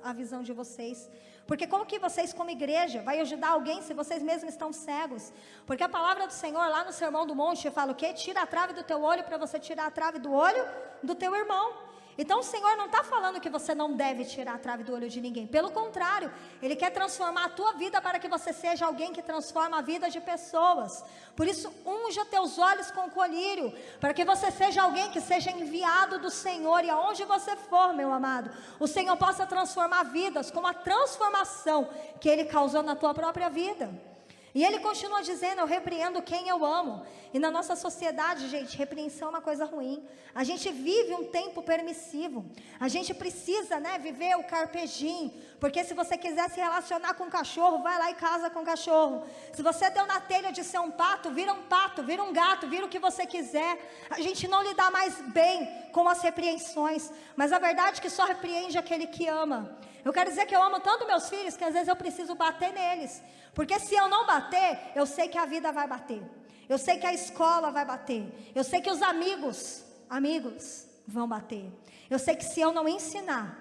a visão de vocês, porque como que vocês como igreja vai ajudar alguém se vocês mesmos estão cegos? Porque a palavra do Senhor lá no Sermão do Monte fala o quê? Tira a trave do teu olho para você tirar a trave do olho do teu irmão. Então o Senhor não está falando que você não deve tirar a trave do olho de ninguém, pelo contrário, Ele quer transformar a tua vida para que você seja alguém que transforma a vida de pessoas. Por isso, unja teus olhos com colírio, para que você seja alguém que seja enviado do Senhor, e aonde você for, meu amado, o Senhor possa transformar vidas, como a transformação que Ele causou na tua própria vida. E Ele continua dizendo, eu repreendo quem eu amo. E na nossa sociedade, gente, repreensão é uma coisa ruim. A gente vive um tempo permissivo. A gente precisa, né, viver o carpe diem. Porque se você quiser se relacionar com um cachorro, vai lá e casa com um cachorro. Se você deu na telha de ser um pato, vira um gato, vira o que você quiser. A gente não lida mais bem com as repreensões. Mas a verdade é que só repreende aquele que ama. Eu quero dizer que eu amo tanto meus filhos, que às vezes eu preciso bater neles. Porque se eu não bater, eu sei que a vida vai bater. Eu sei que a escola vai bater. Eu sei que os amigos vão bater. Eu sei que se eu não ensinar,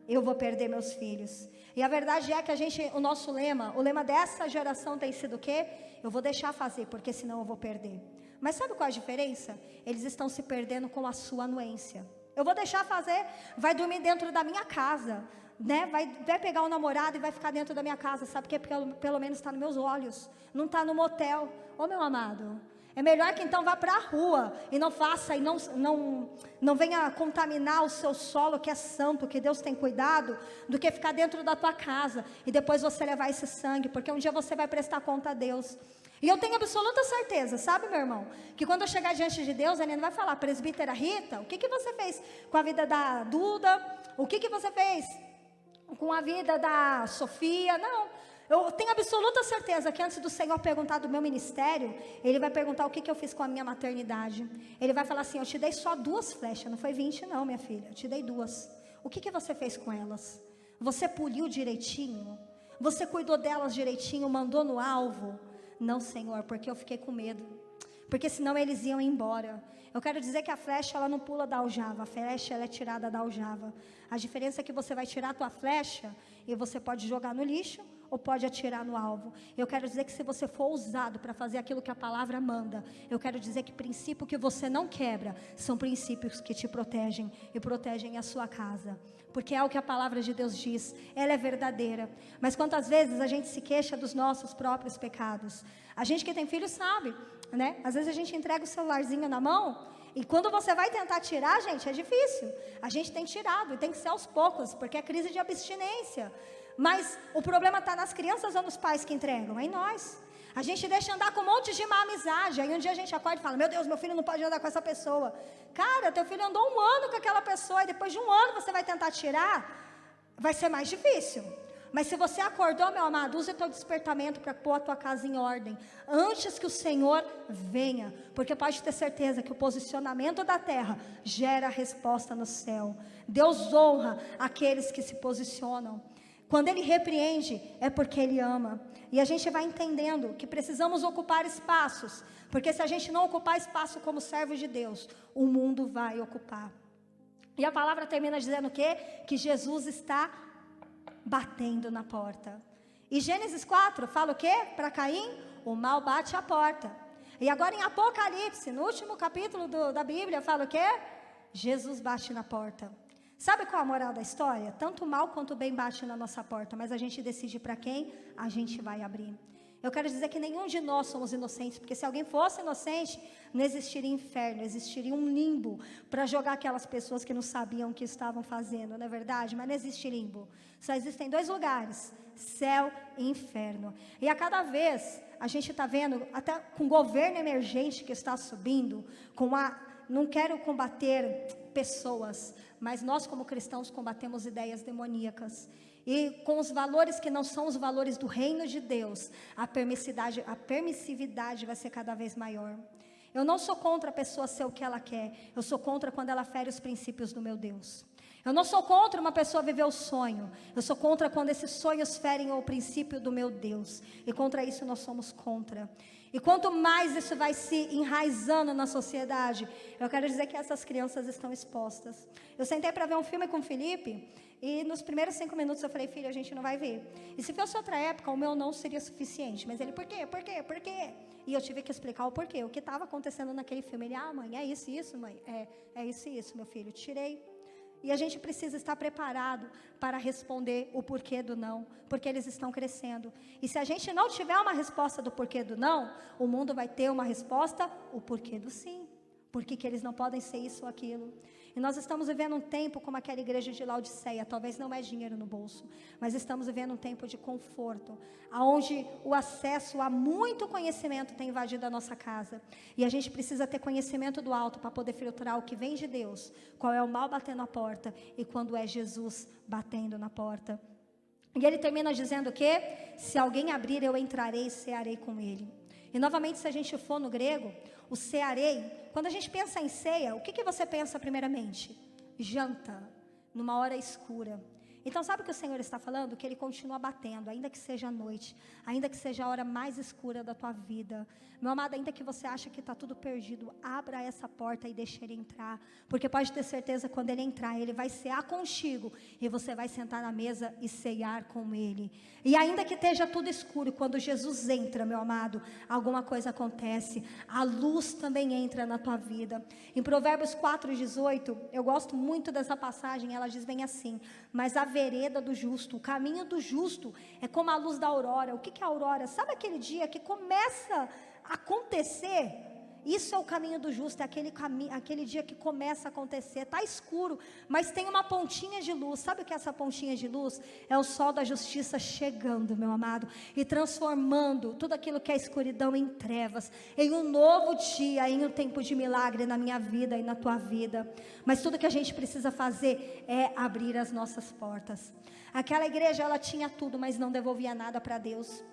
eu vou perder meus filhos. E a verdade é que o nosso lema, o lema dessa geração tem sido o quê? Eu vou deixar fazer, porque senão eu vou perder. Mas sabe qual é a diferença? Eles estão se perdendo com a sua anuência. Eu vou deixar fazer, vai dormir dentro da minha casa, né? Vai pegar o namorado e vai ficar dentro da minha casa, sabe? Porque pelo menos está nos meus olhos, não está no motel. Ô meu amado, é melhor que então vá para a rua e não faça, e não venha contaminar o seu solo que é santo, que Deus tem cuidado, do que ficar dentro da tua casa e depois você levar esse sangue, porque um dia você vai prestar conta a Deus. E eu tenho absoluta certeza, sabe, meu irmão, que quando eu chegar diante de Deus, Ele não vai falar, presbítera Rita, o que você fez com a vida da Duda? O que você fez com a vida da Sofia? Não, eu tenho absoluta certeza que antes do Senhor perguntar do meu ministério, Ele vai perguntar o que eu fiz com a minha maternidade. Ele vai falar assim, eu te dei só 2 flechas, não foi 20 não, minha filha, eu te dei 2. O que você fez com elas? Você poliu direitinho? Você cuidou delas direitinho, mandou no alvo? Não, Senhor, porque eu fiquei com medo, porque senão eles iam embora. Eu quero dizer que a flecha, ela não pula da aljava, a flecha, ela é tirada da aljava. A diferença é que você vai tirar a tua flecha e você pode jogar no lixo ou pode atirar no alvo. Eu quero dizer que se você for ousado para fazer aquilo que a palavra manda, eu quero dizer que princípio que você não quebra são princípios que te protegem e protegem a sua casa. Porque é o que a palavra de Deus diz, ela é verdadeira. Mas quantas vezes a gente se queixa dos nossos próprios pecados? A gente que tem filho sabe, né? Às vezes a gente entrega o celularzinho na mão e quando você vai tentar tirar, gente, é difícil. A gente tem tirado e tem que ser aos poucos, porque é crise de abstinência. Mas o problema está nas crianças ou nos pais que entregam? É em nós. A gente deixa andar com um monte de má amizade. Aí um dia a gente acorda e fala, meu Deus, meu filho não pode andar com essa pessoa. Cara, teu filho andou 1 ano com aquela pessoa e depois de 1 ano você vai tentar tirar, vai ser mais difícil. Mas se você acordou, meu amado, use o teu despertamento para pôr a tua casa em ordem, antes que o Senhor venha, porque pode ter certeza que o posicionamento da terra gera resposta no céu. Deus honra aqueles que se posicionam. Quando Ele repreende, é porque Ele ama. E a gente vai entendendo que precisamos ocupar espaços, porque se a gente não ocupar espaço como servos de Deus, o mundo vai ocupar. E a palavra termina dizendo o quê? Que Jesus está batendo na porta. E Gênesis 4 fala o quê? Para Caim, o mal bate à porta. E agora em Apocalipse, no último capítulo da Bíblia, fala o quê? Jesus bate na porta. Sabe qual a moral da história? Tanto o mal quanto o bem bate na nossa porta, mas a gente decide para quem a gente vai abrir. Eu quero dizer que nenhum de nós somos inocentes, porque se alguém fosse inocente, não existiria inferno, existiria um limbo para jogar aquelas pessoas que não sabiam o que estavam fazendo, não é verdade? Mas não existe limbo. Só existem 2 lugares, céu e inferno. E a cada vez, a gente está vendo, até com o governo emergente que está subindo, não quero combater pessoas, mas nós como cristãos combatemos ideias demoníacas. E com os valores que não são os valores do reino de Deus, a permissividade vai ser cada vez maior. Eu não sou contra a pessoa ser o que ela quer, eu sou contra quando ela fere os princípios do meu Deus. Eu não sou contra uma pessoa viver o sonho, eu sou contra quando esses sonhos ferem o princípio do meu Deus. E contra isso nós somos contra. E quanto mais isso vai se enraizando na sociedade, eu quero dizer que essas crianças estão expostas. Eu sentei para ver um filme com o Felipe, e nos primeiros 5 minutos eu falei, filho, a gente não vai ver. E se fosse outra época, o meu não seria suficiente. Mas ele, por quê? Por quê? Por quê? E eu tive que explicar o porquê, o que estava acontecendo naquele filme. Ele, mãe, é isso, mãe. É isso, meu filho. Tirei. E a gente precisa estar preparado para responder o porquê do não, porque eles estão crescendo. E se a gente não tiver uma resposta do porquê do não, o mundo vai ter uma resposta, o porquê do sim. Por que eles não podem ser isso ou aquilo. E nós estamos vivendo um tempo como aquela igreja de Laodiceia, talvez não é dinheiro no bolso, mas estamos vivendo um tempo de conforto, onde o acesso a muito conhecimento tem invadido a nossa casa. E a gente precisa ter conhecimento do alto para poder filtrar o que vem de Deus, qual é o mal batendo na porta e quando é Jesus batendo na porta. E ele termina dizendo que, se alguém abrir, eu entrarei e cearei com ele. E novamente, se a gente for no grego, o cearei, quando a gente pensa em ceia, o que você pensa primeiramente? Janta, numa hora escura. Então sabe o que o Senhor está falando? Que Ele continua batendo, ainda que seja a noite, ainda que seja a hora mais escura da tua vida. Meu amado, ainda que você ache que está tudo perdido, abra essa porta e deixe Ele entrar. Porque pode ter certeza, quando Ele entrar, Ele vai cear contigo. E você vai sentar na mesa e ceiar com Ele. E ainda que esteja tudo escuro, quando Jesus entra, meu amado, alguma coisa acontece. A luz também entra na tua vida. Em Provérbios 4:18, eu gosto muito dessa passagem, ela diz bem assim: mas a vereda do justo, o caminho do justo é como a luz da aurora. O que é a aurora? Sabe aquele dia que começa a acontecer? Isso é o caminho do justo, é aquele dia que começa a acontecer. Está escuro, mas tem uma pontinha de luz. Sabe o que é essa pontinha de luz? É o sol da justiça chegando, meu amado, e transformando tudo aquilo que é escuridão em trevas, em um novo dia, em um tempo de milagre na minha vida e na tua vida. Mas tudo que a gente precisa fazer é abrir as nossas portas. Aquela igreja, ela tinha tudo, mas não devolvia nada para Deus.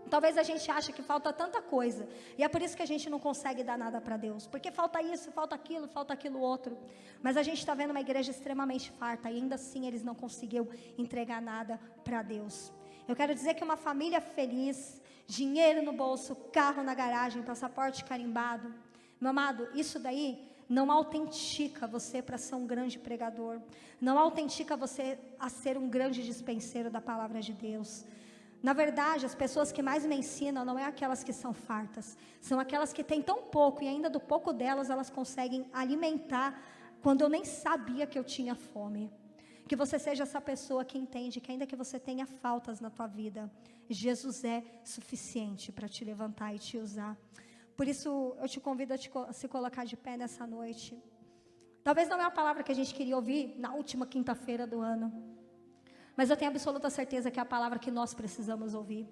Talvez a gente ache que falta tanta coisa, e é por isso que a gente não consegue dar nada para Deus, porque falta isso, falta aquilo outro. Mas a gente está vendo uma igreja extremamente farta, e ainda assim eles não conseguiram entregar nada para Deus. Eu quero dizer que uma família feliz, dinheiro no bolso, carro na garagem, passaporte carimbado, meu amado, isso daí não autentica você para ser um grande pregador, não autentica você a ser um grande dispenseiro da palavra de Deus. Na verdade, as pessoas que mais me ensinam não é aquelas que são fartas, são aquelas que têm tão pouco e ainda do pouco delas elas conseguem alimentar quando eu nem sabia que eu tinha fome. Que você seja essa pessoa que entende que ainda que você tenha faltas na tua vida, Jesus é suficiente para te levantar e te usar. Por isso eu te convido a se colocar de pé nessa noite. Talvez não é a palavra que a gente queria ouvir na última quinta-feira do ano, mas eu tenho absoluta certeza que é a palavra que nós precisamos ouvir.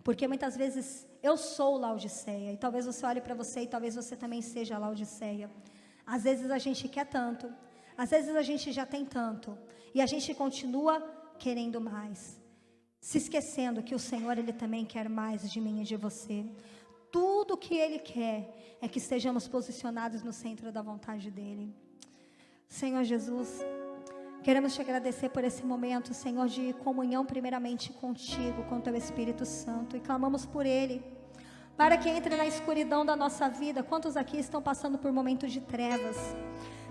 Porque muitas vezes eu sou Laodiceia, e talvez você olhe para você e talvez você também seja Laodiceia. Às vezes a gente quer tanto, às vezes a gente já tem tanto, e a gente continua querendo mais, se esquecendo que o Senhor, Ele também quer mais de mim e de você. Tudo que Ele quer é que estejamos posicionados no centro da vontade dEle. Senhor Jesus, queremos te agradecer por esse momento, Senhor, de comunhão primeiramente contigo, com teu Espírito Santo, e clamamos por Ele, para que entre na escuridão da nossa vida. Quantos aqui estão passando por momentos de trevas?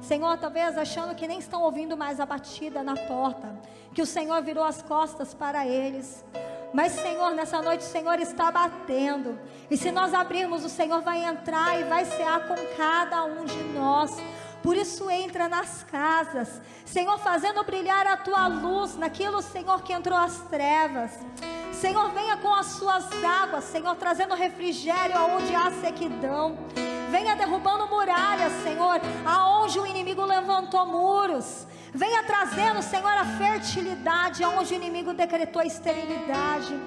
Senhor, talvez achando que nem estão ouvindo mais a batida na porta, que o Senhor virou as costas para eles. Mas Senhor, nessa noite o Senhor está batendo, e se nós abrirmos, o Senhor vai entrar e vai cear com cada um de nós. Por isso entra nas casas, Senhor, fazendo brilhar a tua luz naquilo, Senhor, que entrou as trevas. Senhor, venha com as suas águas, Senhor, trazendo refrigério aonde há sequidão. Venha derrubando muralhas, Senhor, aonde o inimigo levantou muros. Venha trazendo, Senhor, a fertilidade aonde o inimigo decretou a esterilidade.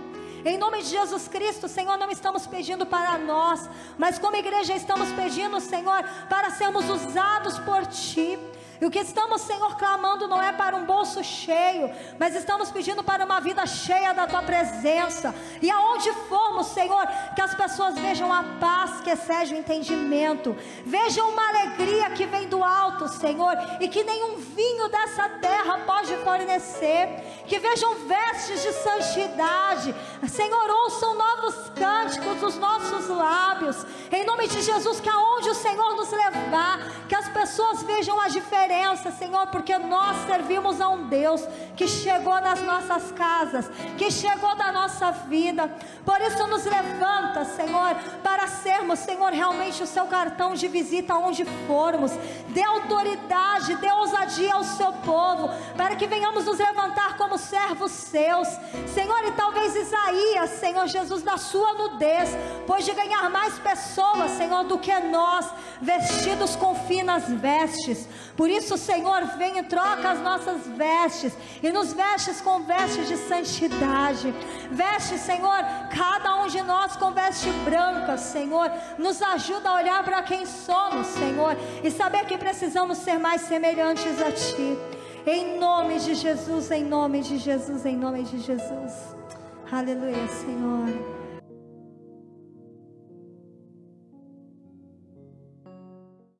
Em nome de Jesus Cristo, Senhor, não estamos pedindo para nós, mas como igreja estamos pedindo, Senhor, para sermos usados por Ti. E o que estamos, Senhor, clamando não é para um bolso cheio, mas estamos pedindo para uma vida cheia da Tua presença. E aonde formos, Senhor, que as pessoas vejam a paz que excede o entendimento, vejam uma alegria que vem do alto, Senhor, e que nenhum vinho dessa terra pode fornecer. Que vejam vestes de santidade, Senhor, ouçam novos cânticos dos nossos lábios, em nome de Jesus. Que aonde o Senhor nos levar, que as pessoas vejam a diferença, Senhor, porque nós servimos a um Deus que chegou nas nossas casas, que chegou da nossa vida. Por isso nos levanta, Senhor, para sermos, Senhor, realmente o seu cartão de visita onde formos. Dê autoridade, dê ousadia ao seu povo, para que venhamos nos levantar como servos seus, Senhor. E talvez Isaías, Senhor Jesus, da sua nudez, pôde ganhar mais pessoas, Senhor, do que nós, vestidos com finas vestes. Por isso, Senhor, vem e troca as nossas vestes, e nos vestes com vestes de santidade. Veste, Senhor, cada um de nós com veste branca, Senhor. Nos ajuda a olhar para quem somos, Senhor, e saber que precisamos ser mais semelhantes a Ti. Em nome de Jesus, em nome de Jesus, em nome de Jesus. Aleluia, Senhor.